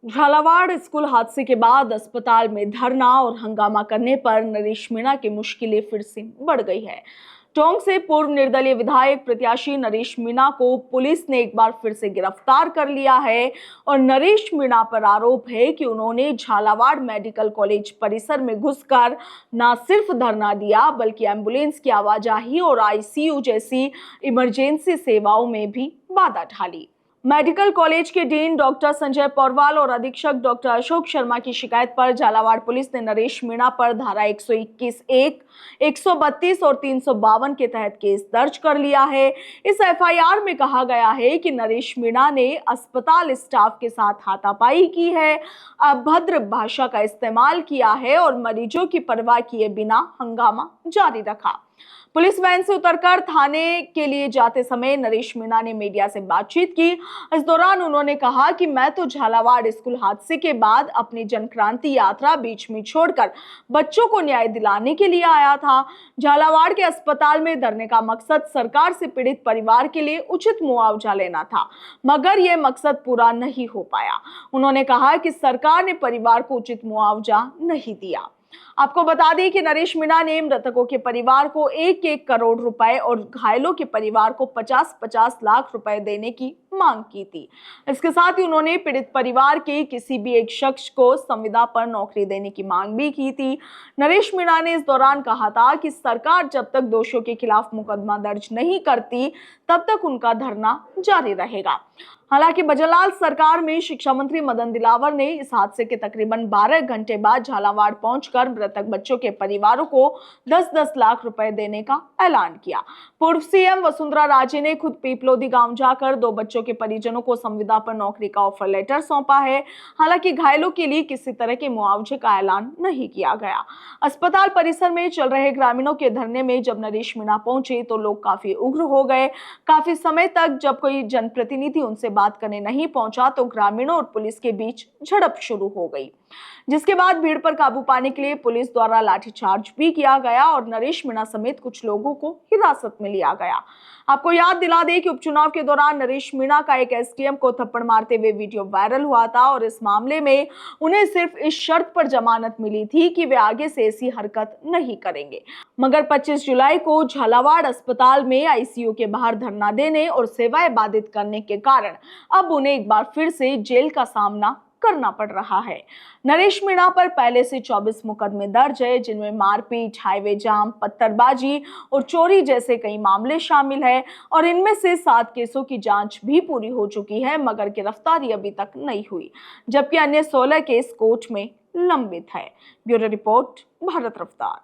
Jhalawar school हादसे के बाद अस्पताल में धरना और हंगामा करने पर नरेश मीणा की मुश्किलें फिर से बढ़ गई है। टोंक से पूर्व निर्दलीय विधायक प्रत्याशी नरेश मीणा को पुलिस ने एक बार फिर से गिरफ्तार कर लिया है और नरेश मीणा पर आरोप है कि उन्होंने झालावाड़ मेडिकल कॉलेज परिसर में घुसकर न सिर्फ धरना दिया बल्कि एम्बुलेंस की आवाजाही और आईसीयू जैसी इमरजेंसी सेवाओं में भी बाधा डाली। मेडिकल कॉलेज के डीन डॉक्टर संजय पौरवाल और अधीक्षक डॉक्टर अशोक शर्मा की शिकायत पर झालावाड़ पुलिस ने नरेश मीणा पर धारा 121(1), 132 और 352 के तहत केस दर्ज कर लिया है। इस एफआईआर में कहा गया है कि नरेश मीणा ने अस्पताल स्टाफ के साथ हाथापाई की है, अभद्र भाषा का इस्तेमाल किया है और मरीजों की परवाह किए बिना हंगामा जारी रखा। पुलिस वैन से उतरकर थाने के लिए जाते समय नरेश मीणा ने मीडिया से बातचीत की। इस दौरान उन्होंने कहा कि मैं तो झालावाड़ स्कूल हादसे के बाद अपनी जनक्रांति यात्रा बीच में छोड़कर बच्चों को न्याय दिलाने के लिए आया था। झालावाड़ के अस्पताल में धरने का मकसद सरकार से पीड़ित परिवार के लिए उचित मुआवजा लेना था, मगर यह मकसद पूरा नहीं हो पाया। उन्होंने कहा कि सरकार ने परिवार को उचित मुआवजा नहीं दिया। आपको बता दें कि नरेश मीणा ने मृतकों के परिवार को 1-1 करोड़ रुपए और घायलों के परिवार को 50-50 लाख रुपए देने की मांग की थी। इसके साथ ही उन्होंने पीड़ित परिवार के किसी भी एक शख्स को संविदा पर नौकरी देने की मांग भी की थी। नरेश मीणा ने इस दौरान कहा था कि सरकार जब तक दोषियों के खिलाफ मुकदमा दर्ज नहीं करती तब तक उनका धरना जारी रहेगा। हालांकि बजरलाल सरकार में शिक्षा मंत्री मदन दिलावर ने इस हादसे के तकरीबन 12 घंटे बाद झालावाड़ पहुंचकर मृतक बच्चों के परिवारों को 10-10 लाख रुपए देने का ऐलान किया। पूर्व सीएम वसुंधरा राजे ने खुद पीपलोदी गांव जाकर 2 बच्चों के परिजनों को संविदा पर नौकरी का ऑफर लेटर सौंपा है। हालांकि घायलों के लिए किसी तरह के मुआवजे का ऐलान नहीं किया गया। अस्पताल परिसर में चल रहे ग्रामीणों के धरने में जब नरेश मीणा पहुंचे तो लोग काफी उग्र हो गए। काफी समय तक जब कोई जनप्रतिनिधि उनसे बात करने नहीं पहुंचा तो ग्रामीणों और पुलिस के बीच झड़प शुरू हो गई, जिसके बाद भीड़ पर काबू पाने के लिए पुलिस द्वारा लाठीचार्ज भी किया गया और नरेश मीणा समेत कुछ लोगों को हिरासत में लिया गया। आपको याद दिला दें कि उपचुनाव के दौरान नरेश मीणा का एक एसडीएम को थप्पड़ मारते हुए वीडियो वायरल हुआ था और इस मामले में उन्हें सिर्फ इस शर्त पर जमानत मिली थी कि वे आगे से ऐसी हरकत नहीं करेंगे। मगर 25 जुलाई को झालावाड़ अस्पताल में आईसीयू के बाहर धरना देने और सेवाएं बाधित करने के कारण अब उन्हें एक बार फिर से जेल का सामना करना पड़ रहा है। नरेश मीणा पर पहले से 24 मुकदमे दर्ज है, जिनमें मारपीट, हाईवे जाम, पत्थरबाजी और चोरी जैसे कई मामले शामिल है और इनमें से 7 केसों की जांच भी पूरी हो चुकी है, मगर गिरफ्तारी अभी तक नहीं हुई, जबकि अन्य 16 केस कोर्ट में लंबित है। ब्यूरो रिपोर्ट, भारत रफ्तार।